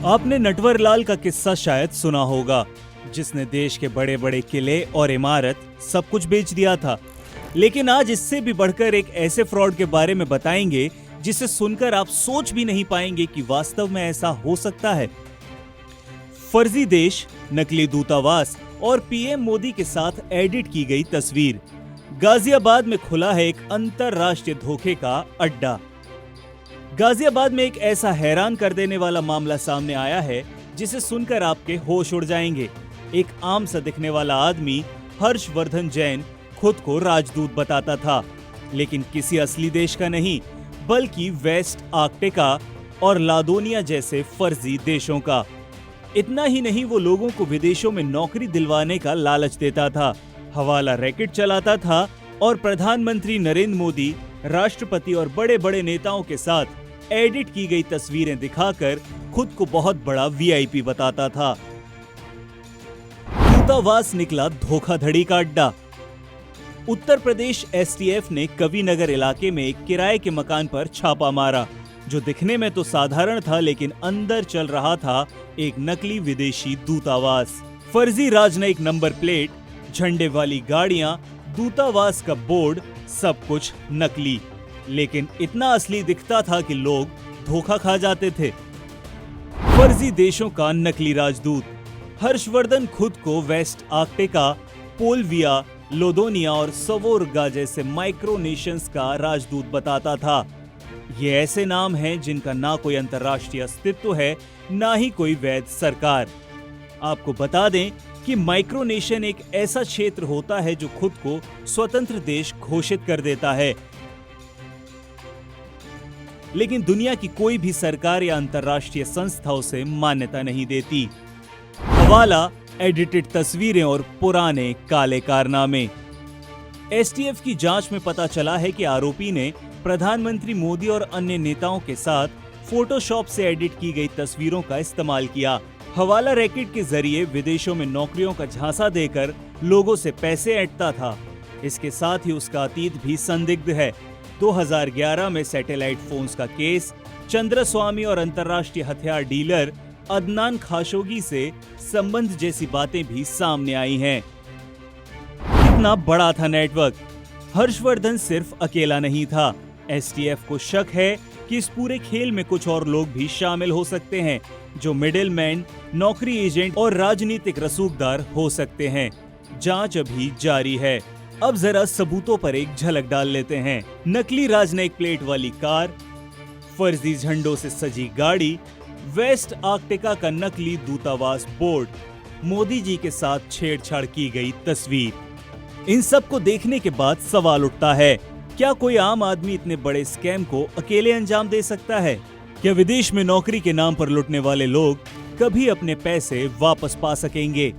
आपने नटवरलाल का किस्सा शायद सुना होगा, जिसने देश के बड़े बड़े किले और इमारत सब कुछ बेच दिया था। लेकिन आज इससे भी बढ़कर एक ऐसे फ्रॉड के बारे में बताएंगे जिसे सुनकर आप सोच भी नहीं पाएंगे कि वास्तव में ऐसा हो सकता है। फर्जी देश, नकली दूतावास और पीएम मोदी के साथ एडिट की गई तस्वीर। गाजियाबाद में खुला है एक अंतरराष्ट्रीय धोखे का अड्डा। गाजियाबाद में एक ऐसा हैरान कर देने वाला मामला सामने आया है जिसे सुनकर आपके होश उड़ जाएंगे। एक आम सा दिखने वाला आदमी हर्षवर्धन जैन खुद को राजदूत बताता था, लेकिन किसी असली देश का नहीं, बल्कि वेस्ट आर्कटिका और लादोनिया जैसे फर्जी देशों का। इतना ही नहीं, वो लोगों को विदेशों में नौकरी दिलवाने का लालच देता था, हवाला रैकेट चलाता था और प्रधानमंत्री नरेंद्र मोदी, राष्ट्रपति और बड़े बड़े नेताओं के साथ एडिट की गई तस्वीरें दिखाकर खुद को बहुत बड़ा वीआईपी बताता था। दूतावास निकला धोखाधड़ी का अड्डा। उत्तर प्रदेश एसटीएफ ने कविनगर इलाके में एक किराए के मकान पर छापा मारा, जो दिखने में तो साधारण था, लेकिन अंदर चल रहा था एक नकली विदेशी दूतावास। फर्जी राजनयिक नंबर प्लेट, झंडे वाली गाड़ियां, दूतावास का बोर्ड, सब कुछ नकली, लेकिन इतना असली दिखता था कि लोग धोखा खा जाते थे। फर्जी देशों का नकली राजदूत। हर्षवर्धन खुद को वेस्ट आर्कटिका, पोलविया, लोदोनिया और सवोर्गा जैसे माइक्रोनेशंस का राजदूत बताता था। ये ऐसे नाम हैं जिनका ना कोई अंतर्राष्ट्रीय अस्तित्व है, ना ही कोई वैध सरकार। आपको बता दें कि माइक्रोनेशन एक ऐसा क्षेत्र होता है जो खुद को स्वतंत्र देश घोषित कर देता है, लेकिन दुनिया की कोई भी सरकार या अंतर्राष्ट्रीय संस्था उसे मान्यता नहीं देती। हवाला, एडिटेड तस्वीरें और पुराने काले कारनामे। एसटीएफ की जांच में पता चला है कि आरोपी ने प्रधानमंत्री मोदी और अन्य नेताओं के साथ फोटोशॉप से एडिट की गई तस्वीरों का इस्तेमाल किया। हवाला रैकेट के जरिए विदेशों में नौकरियों का झांसा देकर लोगों से पैसे ऐंठता था। इसके साथ ही उसका अतीत भी संदिग्ध है। 2011 में सैटेलाइट फोन्स का केस, चंद्रस्वामी और अंतर्राष्ट्रीय हथियार डीलर अदनान खाशोगी से संबंध जैसी बातें भी सामने आई हैं। कितना बड़ा था नेटवर्क। हर्षवर्धन सिर्फ अकेला नहीं था। एसटीएफ को शक है कि इस पूरे खेल में कुछ और लोग भी शामिल हो सकते हैं, जो मिडिलमैन, नौकरी एजेंट और राजनीतिक रसूखदार हो सकते हैं। जांच अभी जारी है। अब जरा सबूतों पर एक झलक डाल लेते हैं। नकली राजनयिक प्लेट वाली कार, फर्जी झंडों से सजी गाड़ी, वेस्ट आर्कटिका का नकली दूतावास बोर्ड, मोदी जी के साथ छेड़छाड़ की गई तस्वीर। इन सब को देखने के बाद सवाल उठता है, क्या कोई आम आदमी इतने बड़े स्कैम को अकेले अंजाम दे सकता है? क्या विदेश में नौकरी के नाम पर लुटने वाले लोग कभी अपने पैसे वापस पा सकेंगे?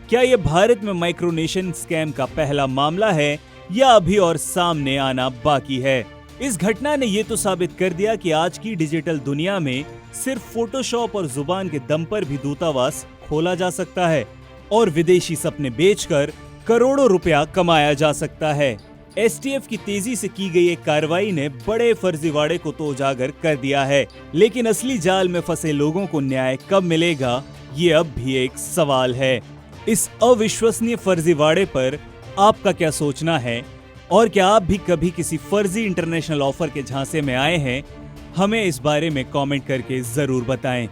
क्या यह भारत में माइक्रोनेशन स्कैम का पहला मामला है या अभी और सामने आना बाकी है? इस घटना ने यह तो साबित कर दिया कि आज की डिजिटल दुनिया में सिर्फ फोटोशॉप और जुबान के दम पर भी दूतावास खोला जा सकता है और विदेशी सपने बेचकर करोड़ों रुपया कमाया जा सकता है। एसटीएफ की तेजी से की गई एक कार्रवाई ने बड़े फर्जीवाड़े को तो उजागर कर दिया है, लेकिन असली जाल में फंसे लोगों को न्याय कब मिलेगा, ये अब भी एक सवाल है। इस अविश्वसनीय फर्जीवाड़े पर आपका क्या सोचना है, और क्या आप भी कभी किसी फर्जी इंटरनेशनल ऑफर के झांसे में आए हैं? हमें इस बारे में कमेंट करके जरूर बताएं।